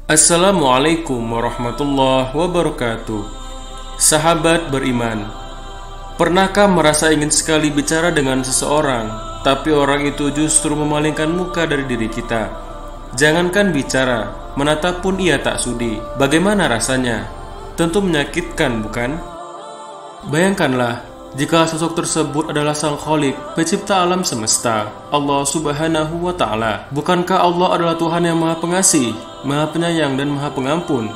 Assalamualaikum warahmatullahi wabarakatuh. Sahabat beriman, pernahkah merasa ingin sekali bicara dengan seseorang, tapi orang itu justru memalingkan muka dari diri kita? Jangankan bicara, menatap pun ia tak sudi. Bagaimana rasanya? Tentu menyakitkan, bukan? Bayangkanlah, jika sosok tersebut adalah Sang Khalik, pencipta alam semesta, Allah Subhanahu wa Ta'ala. Bukankah Allah adalah Tuhan yang Maha Pengasih, Maha Penyayang, dan Maha Pengampun?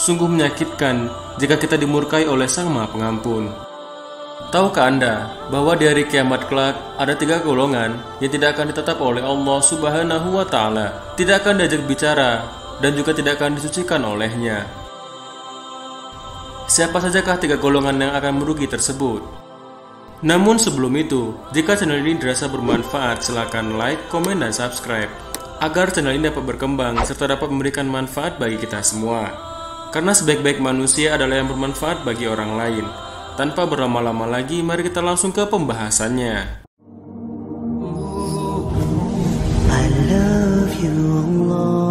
Sungguh menyakitkan jika kita dimurkai oleh Sang Maha Pengampun. Tahukah Anda bahwa di hari kiamat kelak ada 3 golongan yang tidak akan ditetap oleh Allah Subhanahu wa Ta'ala, tidak akan diajak bicara, dan juga tidak akan disucikan olehnya? Siapa sajakah 3 golongan yang akan merugi tersebut? Namun sebelum itu, jika channel ini dirasa bermanfaat, silakan like, komen, dan subscribe agar channel ini dapat berkembang serta dapat memberikan manfaat bagi kita semua. Karena sebaik-baik manusia adalah yang bermanfaat bagi orang lain. Tanpa berlama-lama lagi, mari kita langsung ke pembahasannya. I love you, Allah.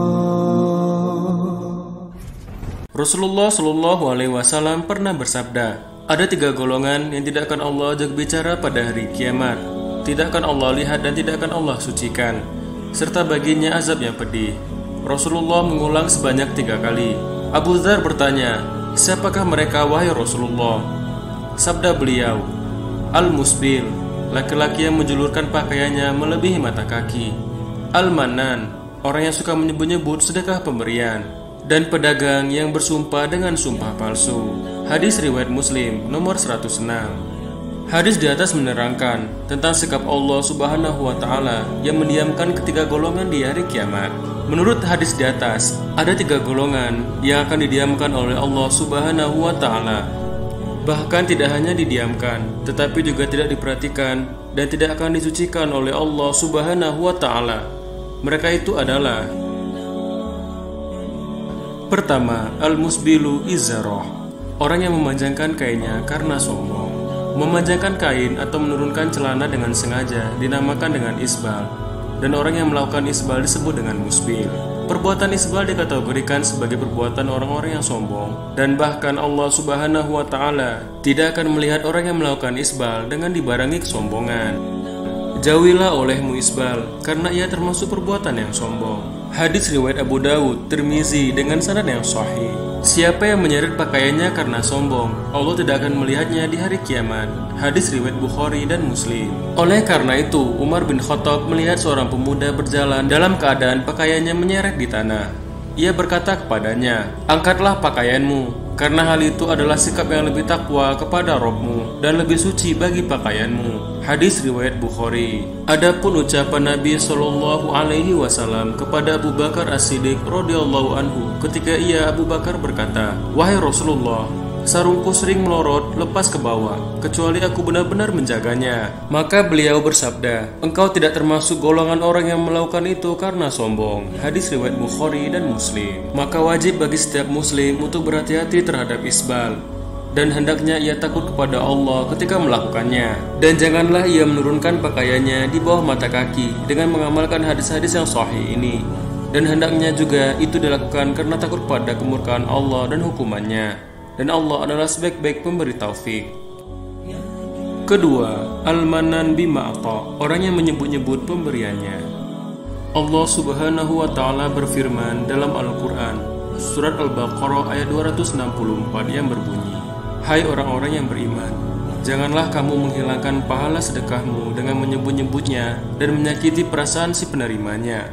Rasulullah Shallallahu Alaihi Wasallam pernah bersabda, ada 3 golongan yang tidak akan Allah ajak bicara pada hari kiamat, tidak akan Allah lihat dan tidak akan Allah sucikan, serta baginya azab yang pedih. Rasulullah mengulang sebanyak 3 kali. Abu Dzar bertanya, siapakah mereka wahai Rasulullah? Sabda beliau, Al-Musbil, laki-laki yang menjulurkan pakaiannya melebihi mata kaki. Al-Manan, orang yang suka menyebut-nyebut sedekah pemberian. Dan pedagang yang bersumpah dengan sumpah palsu. Hadis riwayat Muslim nomor 106. Hadis di atas menerangkan tentang sikap Allah Subhanahu wa Ta'ala yang mendiamkan ketiga golongan di hari kiamat. Menurut hadis di atas, ada 3 golongan yang akan didiamkan oleh Allah Subhanahu wa Ta'ala. Bahkan tidak hanya didiamkan, tetapi juga tidak diperhatikan dan tidak akan disucikan oleh Allah Subhanahu wa Ta'ala. Mereka itu adalah: pertama, al-musbilu izarah, orang yang memanjangkan kainnya karena sombong. Memanjangkan kain atau menurunkan celana dengan sengaja dinamakan dengan isbal, dan orang yang melakukan isbal disebut dengan musbil. Perbuatan isbal dikategorikan sebagai perbuatan orang-orang yang sombong, dan bahkan Allah Subhanahu wa Ta'ala tidak akan melihat orang yang melakukan isbal dengan dibarengi kesombongan. Jauhilah olehmu isbal, karena ia termasuk perbuatan yang sombong. Hadis riwayat Abu Dawud, Tirmizi dengan sanad yang sahih. Siapa yang menyeret pakaiannya karena sombong, Allah tidak akan melihatnya di hari kiamat. Hadis riwayat Bukhari dan Muslim. Oleh karena itu, Umar bin Khattab melihat seorang pemuda berjalan dalam keadaan pakaiannya menyeret di tanah. Ia berkata kepadanya, angkatlah pakaianmu, karena hal itu adalah sikap yang lebih takwa kepada Rabb-mu dan lebih suci bagi pakaianmu. Hadis riwayat Bukhari. Adapun ucapan Nabi Shallallahu Alaihi Wasallam kepada Abu Bakar As-Siddiq radhiyallahu anhu ketika ia Abu Bakar berkata, wahai Rasulullah, sarungku sering melorot lepas ke bawah, kecuali aku benar-benar menjaganya. Maka beliau bersabda, engkau tidak termasuk golongan orang yang melakukan itu karena sombong. Hadis riwayat Bukhari dan Muslim. Maka wajib bagi setiap muslim untuk berhati-hati terhadap isbal, dan hendaknya ia takut kepada Allah ketika melakukannya. Dan janganlah ia menurunkan pakaiannya di bawah mata kaki dengan mengamalkan hadis-hadis yang sahih ini. Dan hendaknya juga itu dilakukan karena takut pada kemurkaan Allah dan hukumannya. Dan Allah adalah sebaik-baik pemberi taufik. Kedua, al-manan bima'ata, orang yang menyebut-nyebut pemberiannya. Allah Subhanahu wa Ta'ala berfirman dalam Al-Quran, surat Al-Baqarah ayat 264 yang berbunyi, hai orang-orang yang beriman, janganlah kamu menghilangkan pahala sedekahmu dengan menyebut-nyebutnya dan menyakiti perasaan si penerimanya,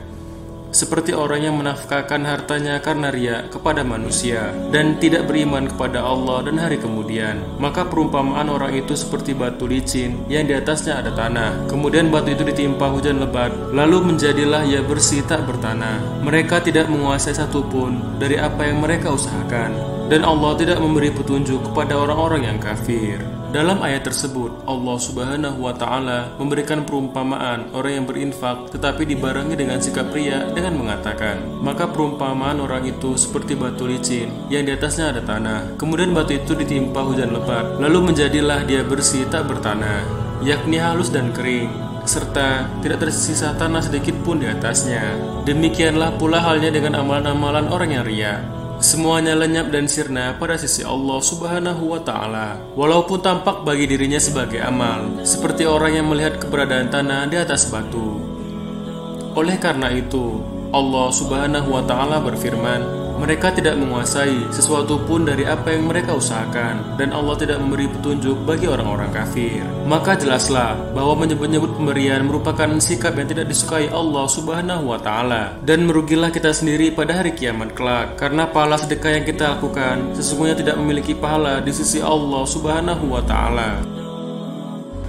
seperti orang yang menafkahkan hartanya karena riya kepada manusia dan tidak beriman kepada Allah dan hari kemudian. Maka perumpamaan orang itu seperti batu licin yang di atasnya ada tanah. Kemudian batu itu ditimpa hujan lebat, lalu menjadilah ia bersih tak bertanah. Mereka tidak menguasai satupun dari apa yang mereka usahakan, dan Allah tidak memberi petunjuk kepada orang-orang yang kafir. Dalam ayat tersebut, Allah Subhanahu wa Ta'ala memberikan perumpamaan orang yang berinfak tetapi dibarengi dengan sikap riya dengan mengatakan, maka perumpamaan orang itu seperti batu licin yang di atasnya ada tanah. Kemudian batu itu ditimpa hujan lebat, lalu menjadilah dia bersih tak bertanah, yakni halus dan kering, serta tidak tersisa tanah sedikit pun di atasnya. Demikianlah pula halnya dengan amalan-amalan orang yang ria. Semuanya lenyap dan sirna pada sisi Allah Subhanahu wa Ta'ala, walaupun tampak bagi dirinya sebagai amal, seperti orang yang melihat keberadaan tanah di atas batu. Oleh karena itu, Allah Subhanahu wa Ta'ala berfirman, mereka tidak menguasai sesuatu pun dari apa yang mereka usahakan, dan Allah tidak memberi petunjuk bagi orang-orang kafir. Maka jelaslah bahwa menyebut-nyebut pemberian merupakan sikap yang tidak disukai Allah Subhanahu wa Ta'ala, dan merugilah kita sendiri pada hari kiamat kelak, karena pahala sedekah yang kita lakukan sesungguhnya tidak memiliki pahala di sisi Allah Subhanahu wa Ta'ala.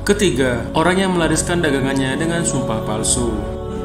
Ketiga, orang yang melariskan dagangannya dengan sumpah palsu.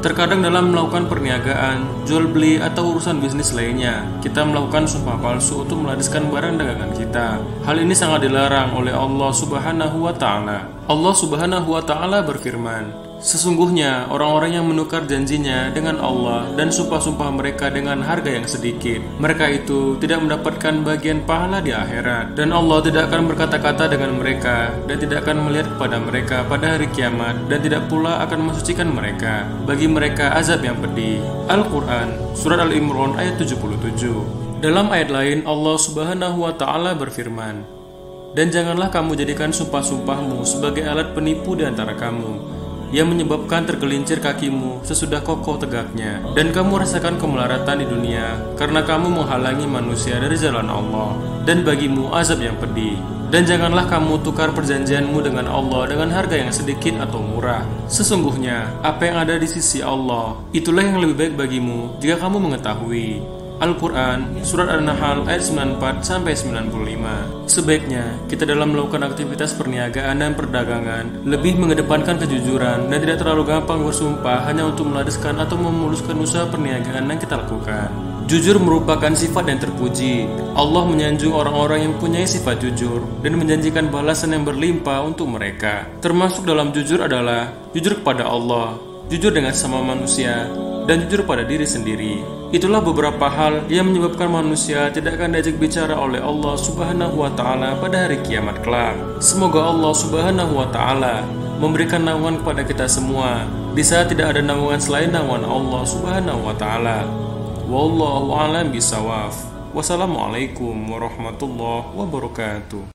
Terkadang dalam melakukan perniagaan, jual beli atau urusan bisnis lainnya, kita melakukan sumpah palsu untuk melariskan barang dagangan kita. Hal ini sangat dilarang oleh Allah Subhanahu wa Ta'ala. Allah Subhanahu wa Ta'ala berfirman, sesungguhnya orang-orang yang menukar janjinya dengan Allah dan sumpah-sumpah mereka dengan harga yang sedikit, mereka itu tidak mendapatkan bagian pahala di akhirat, dan Allah tidak akan berkata-kata dengan mereka dan tidak akan melihat kepada mereka pada hari kiamat, dan tidak pula akan mensucikan mereka. Bagi mereka azab yang pedih. Al-Quran Surat Al-Imran ayat 77. Dalam ayat lain Allah Subhanahu wa Ta'ala berfirman, dan janganlah kamu jadikan sumpah-sumpahmu sebagai alat penipu di antara kamu, yang menyebabkan tergelincir kakimu sesudah kokoh tegaknya, dan kamu rasakan kemelaratan di dunia karena kamu menghalangi manusia dari jalan Allah, dan bagimu azab yang pedih. Dan janganlah kamu tukar perjanjianmu dengan Allah dengan harga yang sedikit atau murah. Sesungguhnya apa yang ada di sisi Allah itulah yang lebih baik bagimu jika kamu mengetahui. Al-Quran Surat An-Nahl ayat 94-95. Sebaiknya kita dalam melakukan aktivitas perniagaan dan perdagangan lebih mengedepankan kejujuran dan tidak terlalu gampang bersumpah hanya untuk melariskan atau memuluskan usaha perniagaan yang kita lakukan. Jujur merupakan sifat yang terpuji. Allah menyanjung orang-orang yang punya sifat jujur dan menjanjikan balasan yang berlimpah untuk mereka. Termasuk dalam jujur adalah jujur kepada Allah, jujur dengan sesama manusia, dan jujur pada diri sendiri. Itulah beberapa hal yang menyebabkan manusia tidak akan diajak bicara oleh Allah Subhanahu wa Ta'ala pada hari kiamat kelak. Semoga Allah Subhanahu wa Ta'ala memberikan naungan kepada kita semua di saat tidak ada naungan selain naungan Allah Subhanahu wa Ta'ala. Wallahu a'lam bishawab. Wassalamualaikum warahmatullahi wabarakatuh.